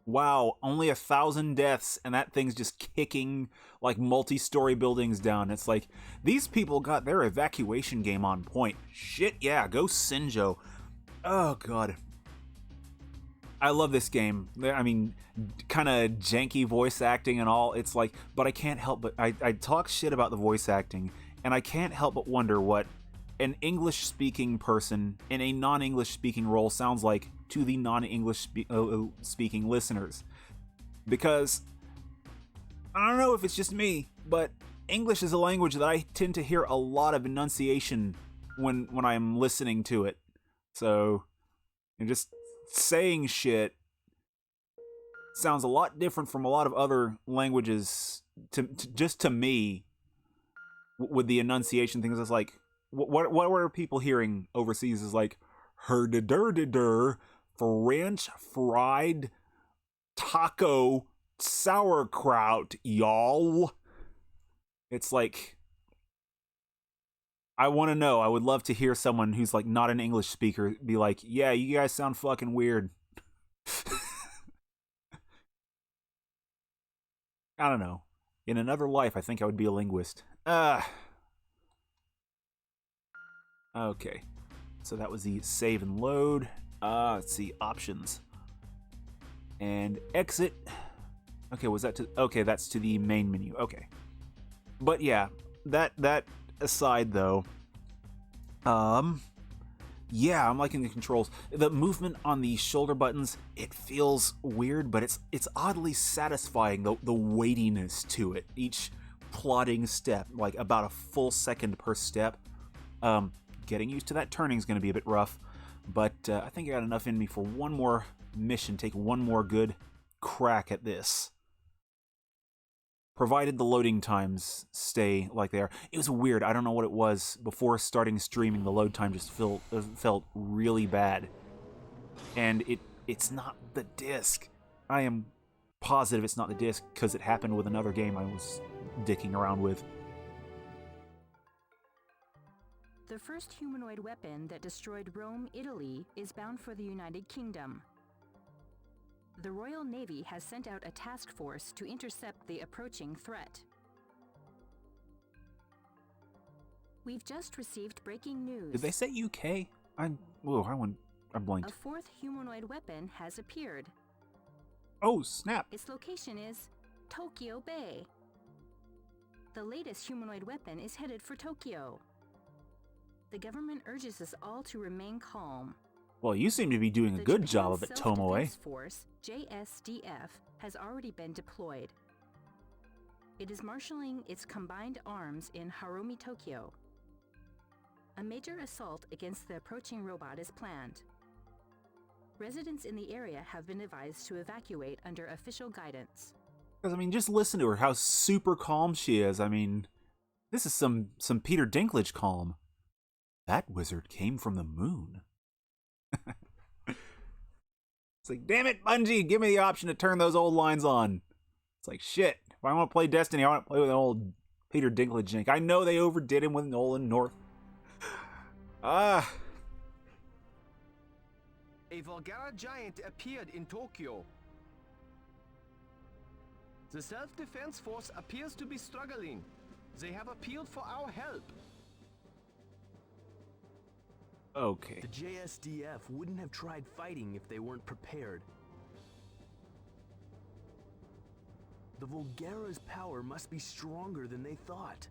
Wow, only 1,000 deaths, and that thing's just kicking like multi-story buildings down. It's like, these people got their evacuation game on point. Shit, yeah, go Senjo. Oh, God. I love this game. I mean, kind of janky voice acting and all. It's like, but I can't help but I talk shit about the voice acting, and I can't help but wonder what an English-speaking person in a non-English speaking role sounds like to the non-English speaking listeners. Because I don't know if it's just me, but English is a language that I tend to hear a lot of enunciation when I'm listening to it. So, just saying shit sounds a lot different from a lot of other languages to me with the enunciation things. It's like, what were people hearing overseas is like, her-de-dur-de-dur, French fried taco sauerkraut, y'all. It's like, I want to know. I would love to hear someone who's like not an English speaker be like, yeah, you guys sound fucking weird. I don't know. In another life, I think I would be a linguist. Okay. So that was the save and load. Let's see, options. And exit. Okay, was that to... Okay, that's to the main menu. Okay. But yeah, that aside though, yeah, I'm liking the controls. The movement on the shoulder buttons, it feels weird, but it's oddly satisfying, the weightiness to it. Each plodding step, like about a full second per step. Getting used to that turning is going to be a bit rough, but I think I got enough in me for one more mission, take one more good crack at this. Provided the loading times stay like they are. It was weird. I don't know what it was. Before starting streaming, the load time just felt really bad. And it's not the disc. I am positive it's not the disc, because it happened with another game I was dicking around with. The first humanoid weapon that destroyed Rome, Italy, is bound for the United Kingdom. The Royal Navy has sent out a task force to intercept the approaching threat. We've just received breaking news. Did they say UK? I blinked. A fourth humanoid weapon has appeared. Oh, snap. Its location is Tokyo Bay. The latest humanoid weapon is headed for Tokyo. The government urges us all to remain calm. Well, you seem to be doing a good job of it, Tomoe. The Force, JSDF, has already been deployed. It is marshalling its combined arms in Harumi, Tokyo. A major assault against the approaching robot is planned. Residents in the area have been advised to evacuate under official guidance. Because, I mean, just listen to her, how super calm she is. I mean, this is some Peter Dinklage calm. That wizard came from the moon. It's like, damn it, Bungie, give me the option to turn those old lines on. It's like, shit, if I want to play Destiny, I want to play with an old Peter Dinklage jank. I know they overdid him with Nolan North. A Volgara giant appeared in Tokyo. The self-defense force appears to be struggling. They have appealed for our help. Okay. The JSDF wouldn't have tried fighting if they weren't prepared. The Volgara's power must be stronger than they thought.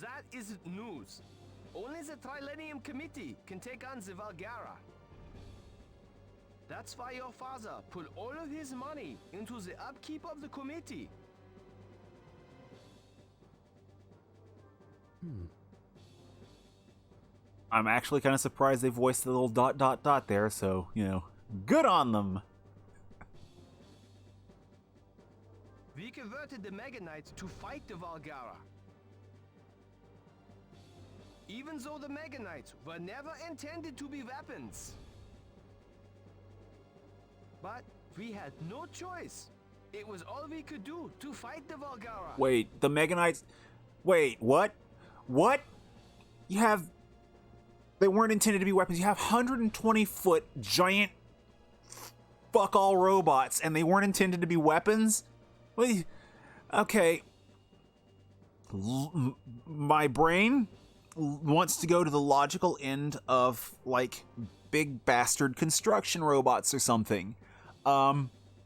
That isn't news. Only the Trilenium Committee can take on the Volgara. That's why your father put all of his money into the upkeep of the committee. I'm actually kind of surprised they voiced the little ... there, so, you know, good on them. We converted the Mega Knights to fight the Volgara. Even though the Mega Knights were never intended to be weapons. But we had no choice. It was all we could do to fight the Volgara. Wait, the Mega Knights... Wait, what? What? You have... They weren't intended to be weapons. You have 120-foot giant fuck-all robots, and they weren't intended to be weapons? Wait, okay. My brain wants to go to the logical end of, like, big bastard construction robots or something.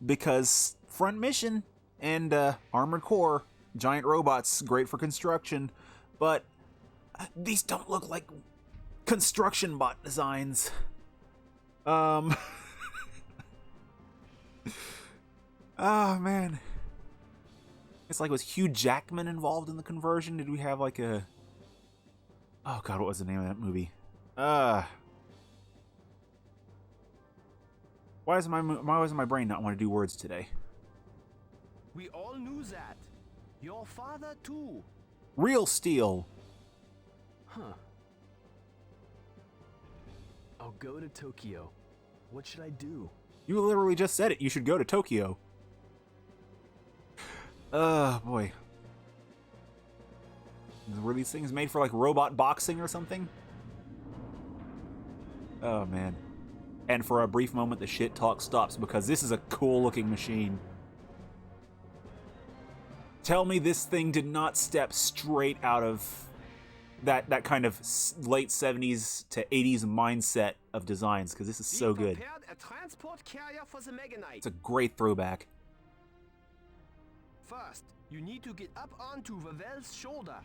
Because front mission and armored core, giant robots, great for construction, but these don't look like construction bot designs. Oh man. It's like, was Hugh Jackman involved in the conversion? Did we have like a... Oh god, what was the name of that movie? Why doesn't my brain not want to do words today? We all knew that. Your father too. Real Steel. Huh. I'll go to Tokyo. What should I do? You literally just said it. You should go to Tokyo. Boy. Were these things made for like robot boxing or something? Oh man. And for a brief moment the shit talk stops because this is a cool looking machine. Tell me this thing did not step straight out of that kind of late 70s to 80s mindset of designs, because this is so good. A transport carrier for the Meganite. It's a great throwback. First, you need to get up onto Vavel's shoulder.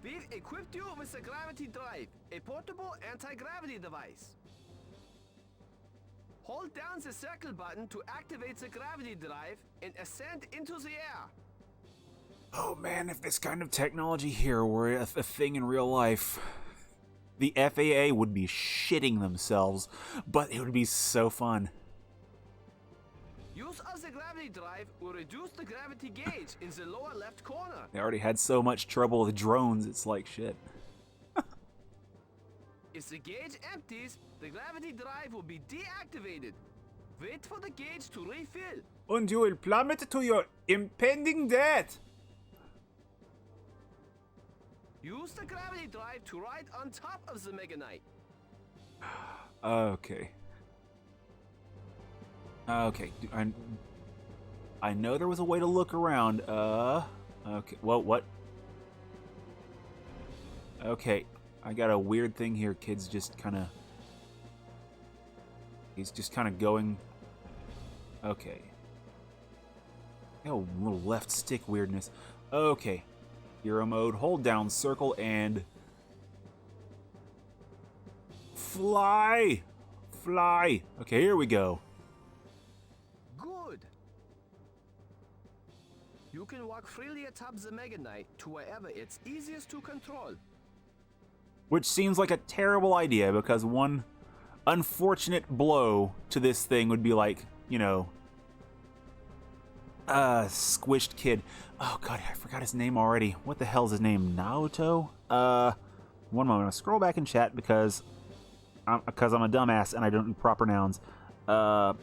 We've equipped you with the Gravity Drive, a portable anti-gravity device. Hold down the circle button to activate the gravity drive and ascend into the air. Oh man, if this kind of technology here were a thing in real life, the FAA would be shitting themselves, but it would be so fun. Use of the gravity drive will reduce the gravity gauge in the lower left corner. They already had so much trouble with drones, it's like shit. If the gauge empties, the gravity drive will be deactivated. Wait for the gauge to refill. And you will plummet to your impending death. Use the gravity drive to ride on top of the Meganite. Okay. Okay. I know there was a way to look around. Okay. Well, what? Okay. I got a weird thing here. Kid's just kind of... He's just kind of going... Okay. Oh, little left stick weirdness. Okay. Hero mode. Hold down circle and... Fly! Fly! Okay, here we go. Good. You can walk freely atop the Meganite to wherever it's easiest to control. Which seems like a terrible idea, because one unfortunate blow to this thing would be like, you know, squished kid. Oh god, I forgot his name already. What the hell's his name? Naoto? One moment. I'm gonna scroll back in chat because I'm a dumbass and I don't do proper nouns. Control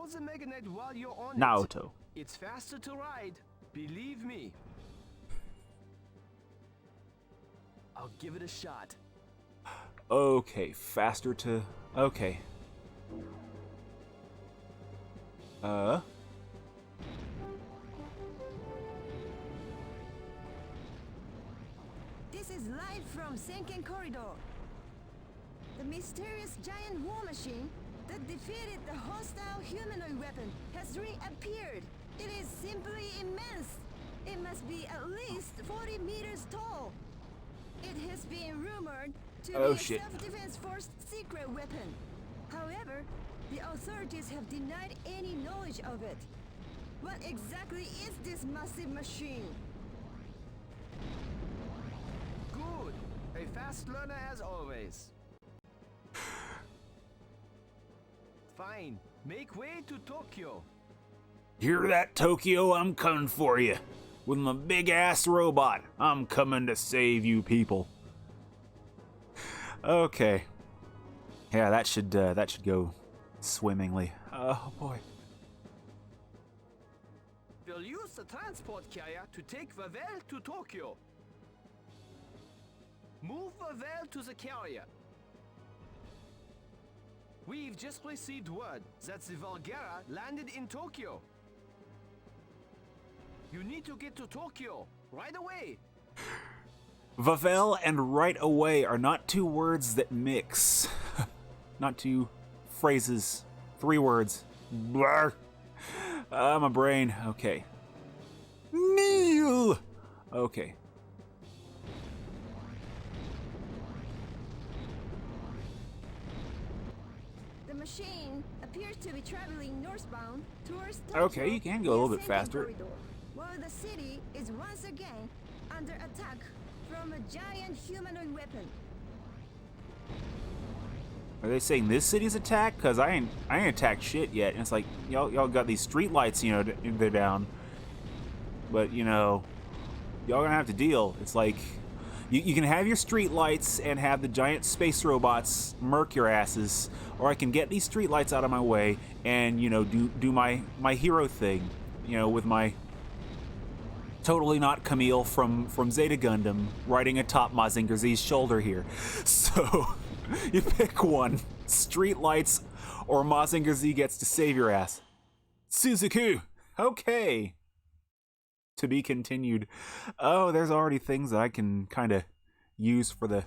the Meganite while you're on Naoto. it. It's faster to ride. Believe me. I'll give it a shot. Okay, faster to... Okay. This is live from Senken Corridor. The mysterious giant war machine that defeated the hostile humanoid weapon has reappeared. It is simply immense. It must be at least 40 meters tall. It has been rumored to be a self-defense force secret weapon. However, the authorities have denied any knowledge of it. What exactly is this massive machine? Good. A fast learner as always. Fine. Make way to Tokyo. Hear that, Tokyo? I'm coming for you. With my big-ass robot. I'm coming to save you people. Okay. Yeah, that should go swimmingly. Oh, boy. We'll use the transport carrier to take Vavel to Tokyo. Move Vavel to the carrier. We've just received word that the Volgara landed in Tokyo. You need to get to Tokyo right away. Vavel and right away are not two words that mix. Not two phrases. 3 words. Blur. My brain. Okay. Kneel! Okay. The machine appears to be traveling northbound towards Tokyo. Okay, you can go a little bit faster. Corridor, while the city is once again under attack from a giant humanoid weapon. Are they saying this city's attacked? Cause I ain't attacked shit yet. And it's like y'all got these street lights, you know, they're down. But you know, y'all gonna have to deal. It's like you can have your street lights and have the giant space robots murk your asses, or I can get these street lights out of my way and you know do my hero thing, you know, with my totally not Camille from Zeta Gundam riding atop Mazinger Z's shoulder here. So you pick one, street lights or Mazinger Z gets to save your ass. Suzuku, okay. To be continued. Oh, there's already things that I can kind of use for the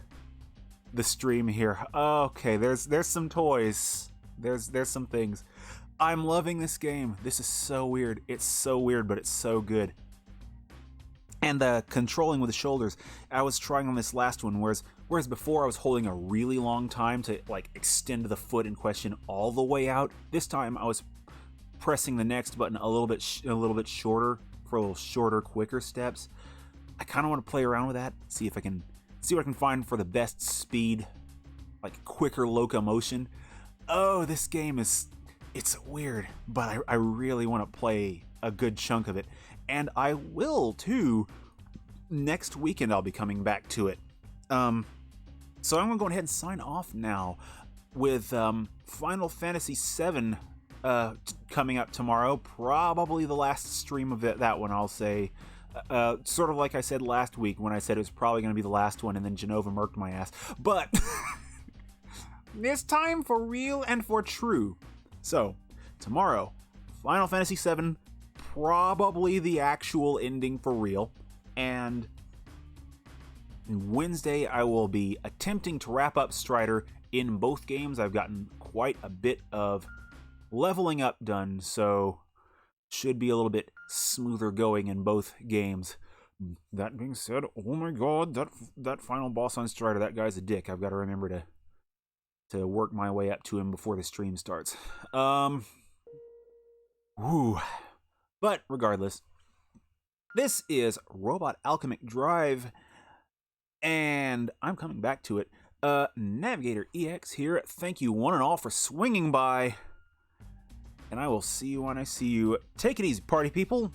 stream here. Okay, there's some toys. There's some things. I'm loving this game. This is so weird. It's so weird, but it's so good. And the controlling with the shoulders, I was trying on this last one, whereas before I was holding a really long time to like extend the foot in question all the way out. This time I was pressing the next button a little bit shorter for a little shorter, quicker steps. I kind of want to play around with that, see what I can find for the best speed, like quicker locomotion. Oh, this game it's weird, but I really want to play a good chunk of it. And I will too. Next weekend I'll be coming back to it. So I'm gonna go ahead and sign off now with Final Fantasy VII coming up tomorrow. Probably the last stream of that one, I'll say. Sort of like I said last week when I said it was probably gonna be the last one, and then Genova murked my ass. But it's time for real and for true. So tomorrow, Final Fantasy VII. Probably the actual ending for real, and Wednesday I will be attempting to wrap up Strider. In both games I've gotten quite a bit of leveling up done, so should be a little bit smoother going in both games. That being said, oh my god, that final boss on Strider, that guy's a dick. I've got to remember to work my way up to him before the stream starts. But regardless, this is Robot Alchemic Drive, and I'm coming back to it. NavigatorEX here. Thank you one and all for swinging by, and I will see you when I see you. Take it easy, party people.